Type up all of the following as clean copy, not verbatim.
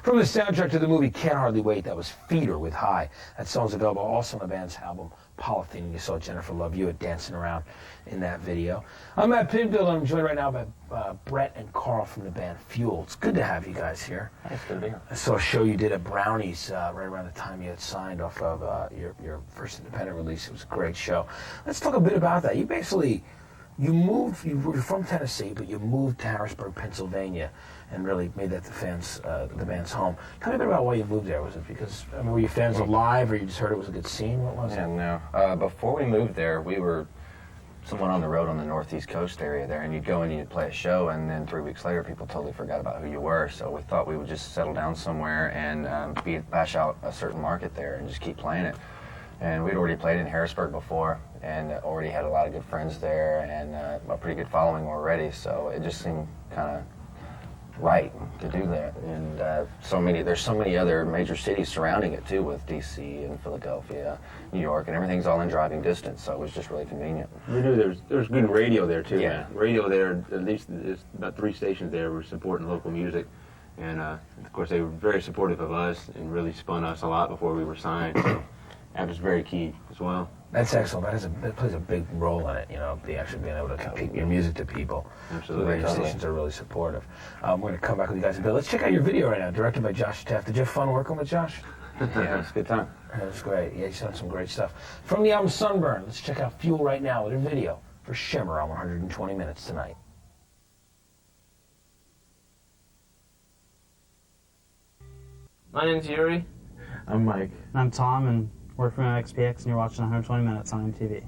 From the soundtrack to the movie Can't Hardly Wait, that was Feeder with High. That song's available also on the band's album Polythene. You saw Jennifer Love Hewitt dancing around in that video. I'm at Pinfield. I'm joined right now by Brett and Carl from the band Fuel. It's good to have you guys here. It's good to be here. I saw a show you did at Brownies right around the time you had signed off of your first independent release. It was a great show. Let's talk a bit about that. You were from Tennessee, but you moved to Harrisburg, Pennsylvania, and really made that the band's home. Tell me a bit about why you moved there. Was it because, were you fans of Live, or you just heard it was a good scene? What was it? No. Before we moved there, we were somewhat on the road on the northeast coast area there, and you'd go in and you'd play a show, and then 3 weeks later, people totally forgot about who you were. So we thought we would just settle down somewhere and bash out a certain market there and just keep playing it. And we'd already played in Harrisburg before, and already had a lot of good friends there, and a pretty good following already. So it just seemed kind of right to do that. And there's so many other major cities surrounding it too, with DC and Philadelphia, New York, and everything's all in driving distance. So it was just really convenient. We knew there's good radio there too. Yeah. Man. Radio there, at least there's about 3 stations there were supporting local music. And of course they were very supportive of us and really spun us a lot before we were signed. So that was very key as well. That's excellent. That plays a big role in it, actually being able to compete your music to people. Absolutely. The radio stations are really supportive. We're going to come back with you guys in a bit. Let's check out your video right now, directed by Josh Taft. Did you have fun working with Josh? Yeah, it's a good time. That was great. Yeah, he's done some great stuff. From the album Sunburn, let's check out Fuel right now with a video for Shimmer on 120 Minutes tonight. My name's Yuri. I'm Mike. I'm Tom, and we're from MXPX, and you're watching 120 Minutes on MTV.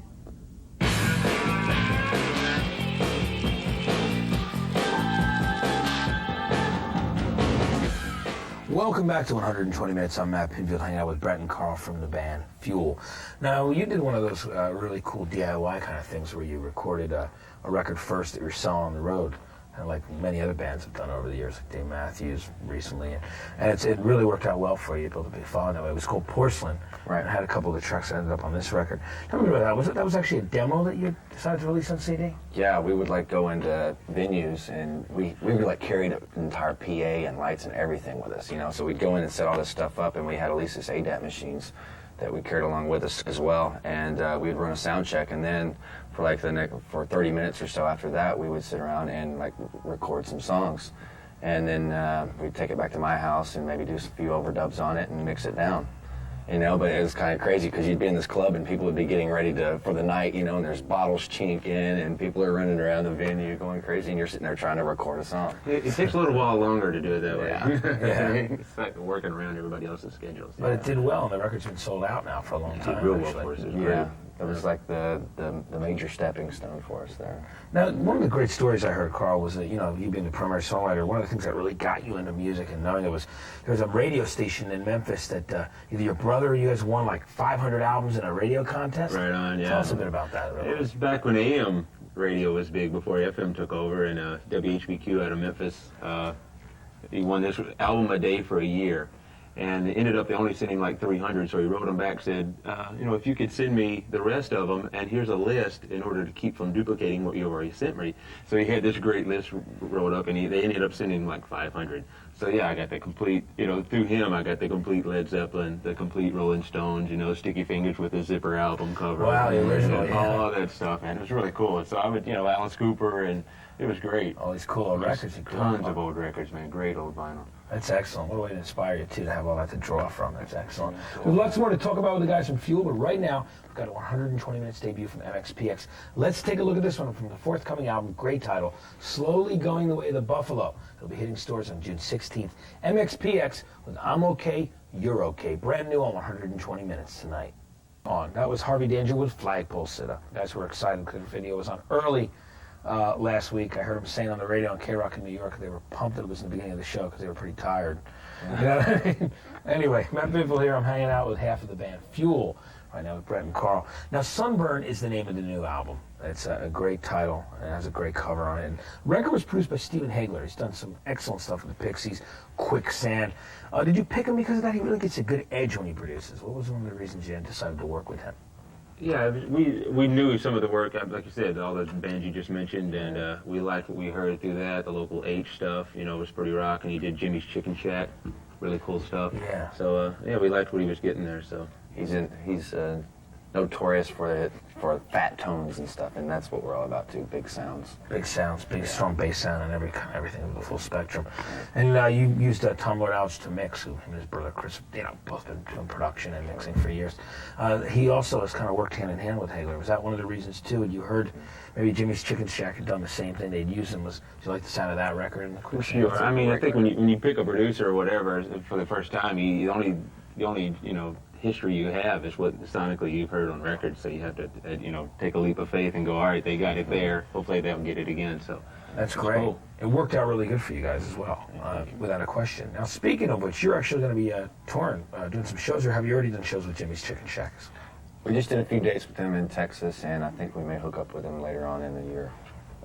Welcome back to 120 Minutes. I'm Matt Pinfield, hanging out with Brett and Carl from the band Fuel. Now, you did one of those really cool DIY kind of things where you recorded a record first that you were selling on the road. And like many other bands have done over the years, like Dave Matthews recently, and it really worked out well for you. You built a big following that way. It was called Porcelain, Right. And had a couple of the tracks that ended up on this record. Tell me about that. That was actually a demo that you decided to release on CD? Yeah, we would go into venues, and we would carry the entire PA and lights and everything with us, So we'd go in and set all this stuff up, and we had Alesis ADAT machines that we carried along with us as well, and we'd run a sound check, and then for 30 minutes or so after that, we would sit around and record some songs, and then we'd take it back to my house and maybe do a few overdubs on it and mix it down. But it was kind of crazy because you'd be in this club and people would be getting ready for the night, and there's bottles chinking and people are running around the venue going crazy, and you're sitting there trying to record a song. It takes a little while longer to do it that way. Yeah. It's like working around everybody else's schedules. But it did well, and the record's been sold out now for a long time. It did real well actually. for us. It was Yeah, great. it was like the major stepping stone for us there. Now, one of the great stories I heard, Carl, was that, you being the primary songwriter, one of the things that really got you into music and knowing there was a radio station in Memphis that either your brother or you guys won 500 albums in a radio contest. Right on, yeah. Tell us a bit about that. Really. It was back when AM radio was big before FM took over, and WHBQ out of Memphis, he won this album a day for a year. And it ended up they only sending 300, so he wrote them back, said, if you could send me the rest of them, and here's a list in order to keep from duplicating what you already sent me. So he had this great list wrote up, and they ended up sending 500. So yeah, I got the complete, through him, I got the complete Led Zeppelin, the complete Rolling Stones, Sticky Fingers with the Zipper album cover. Wow, the original, yeah. All that stuff, man. It was really cool. So I would, Alice Cooper, and it was great. All these cool old records. Tons of old records, man. Great old vinyl. That's excellent. What a way to inspire you, too, to have all that to draw from. That's excellent. There's lots more to talk about with the guys from Fuel, but right now, we've got a 120 Minutes debut from MXPX. Let's take a look at this one from the forthcoming album, great title, Slowly Going the Way of the Buffalo. It'll be hitting stores on June 16th. MXPX with I'm Okay, You're Okay. Brand new on 120 Minutes tonight. That was Harvey Danger with Flagpole Sitta. Guys were excited because the video was on early last week. I heard them saying on the radio on K-Rock in New York they were pumped that it was in the beginning of the show because they were pretty tired. Yeah. Anyway, Matt Pinfield here. I'm hanging out with half of the band Fuel right now with Brett and Carl. Now, Sunburn is the name of the new album. It's a great title and it has a great cover on it. And the record was produced by Steven Hagler. He's done some excellent stuff with the Pixies, Quicksand. Did you pick him because of that? He really gets a good edge when he produces. What was one of the reasons you decided to work with him? Yeah, we knew some of the work, like you said, all the bands you just mentioned, and we liked what we heard through that. The local H stuff, was pretty rocking. He did Jimmy's Chicken Shack really cool stuff. Yeah. So yeah, we liked what he was getting there. So He's notorious for fat tones and stuff, and that's what we're all about too. Big sounds. Big sounds, big strong bass sound, and everything, the full spectrum. And you used Tom Lord Alge to mix, who and his brother Chris, both been doing production and mixing for years. He also has kind of worked hand in hand with Hagler. Was that one of the reasons too? And you heard maybe Jimmy's Chicken Shack had done the same thing. They'd use him. Did you like the sound of that record? And the sure. I mean, I think when you pick a producer or whatever for the first time, the only history you have is what sonically you've heard on records, so you have to take a leap of faith and go, all right, they got it there, hopefully they'll get it again. So that's great. Cool. It worked out really good for you guys as well, without a question. Now, speaking of which, you're actually going to be touring, doing some shows, or have you already done shows with Jimmy's Chicken Shack? We just did a few dates with him in Texas, and I think we may hook up with him later on in the year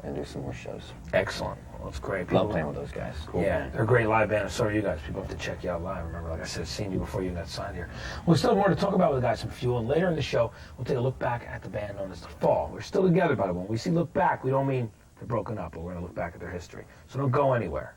and do some more shows. Excellent. Well, that's great. Love playing with those guys. Cool. Yeah, they're a great live band, and so are you guys. People have to check you out live. Remember, like I said, seeing you before you got signed here. We still have more to talk about with the guys from Fuel, and later in the show, we'll take a look back at the band known as The Fall. We're still together, by the way. When we see look back, we don't mean they're broken up, but we're going to look back at their history. So don't go anywhere.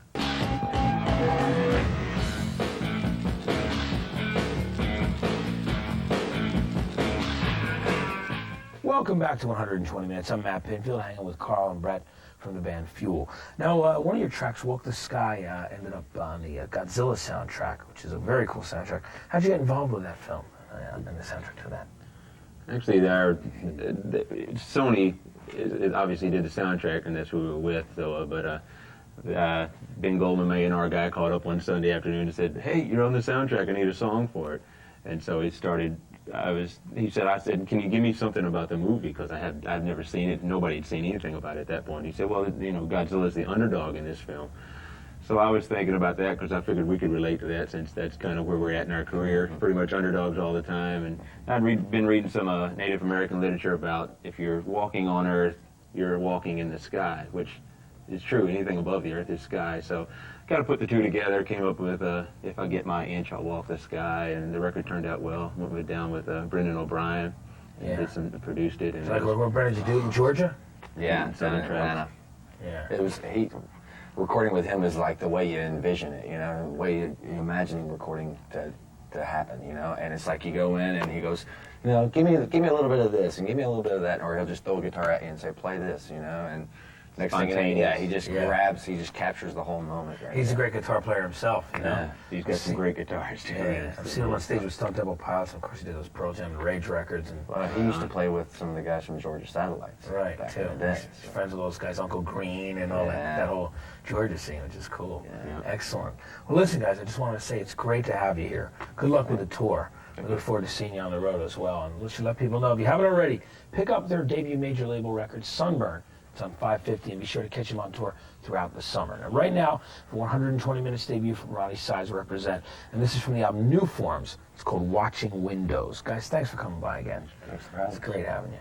Welcome back to 120 Minutes. I'm Matt Pinfield, hanging with Carl and Brett from the band Fuel. Now, one of your tracks, Walk the Sky, ended up on the Godzilla soundtrack, which is a very cool soundtrack. How'd you get involved with that film and the soundtrack to that? Actually, Sony obviously did the soundtrack, and that's who we were with. So, but Ben Goldman, my A&R guy, called up one Sunday afternoon and said, "Hey, you're on the soundtrack. I need a song for it." And so he started. I said, "Can you give me something about the movie?" Because I'd never seen it. Nobody had seen anything about it at that point. He said, "Well, Godzilla's the underdog in this film." So I was thinking about that because I figured we could relate to that, since that's kind of where we're at in our career, pretty much underdogs all the time. And I'd been reading some Native American literature about if you're walking on Earth, you're walking in the sky, which is true. Anything above the Earth is sky. So got to put the two together, came up with If I Get My Inch, I'll Walk the Sky, and the record turned out well. Went down with Brendan O'Brien, and produced it. And like what Brendan did you do in Georgia? Yeah, in Atlanta. Yeah. It was recording with him is like the way you envision it, the way you imagine recording to happen, and it's like you go in and he goes, give me a little bit of this and give me a little bit of that, or he'll just throw a guitar at you and say, play this, and next thing you know, he just he just captures the whole moment. Right? He's a great guitar player himself, Yeah, he's got some great guitars too. Yeah, I've seen him on stage with Stone Temple Pilots, and of course he did those Pearl Jam and Rage records. And he used to play with some of the guys from Georgia Satellites. Right, back too. in the day. He's friends with those guys, Uncle Green and all that whole Georgia scene, which is cool. Yeah. Excellent. Well, listen, guys, I just want to say it's great to have you here. Good luck with the tour. We look forward to seeing you on the road as well. And let's let people know, if you haven't already, pick up their debut major label record, Sunburn. It's on 550, and be sure to catch him on tour throughout the summer. Now, right now, for 120 Minutes debut from Ronnie Size Represent, and this is from the album New Forms. It's called Watching Windows. Guys, thanks for coming by again. Thanks for having me. It's great having you.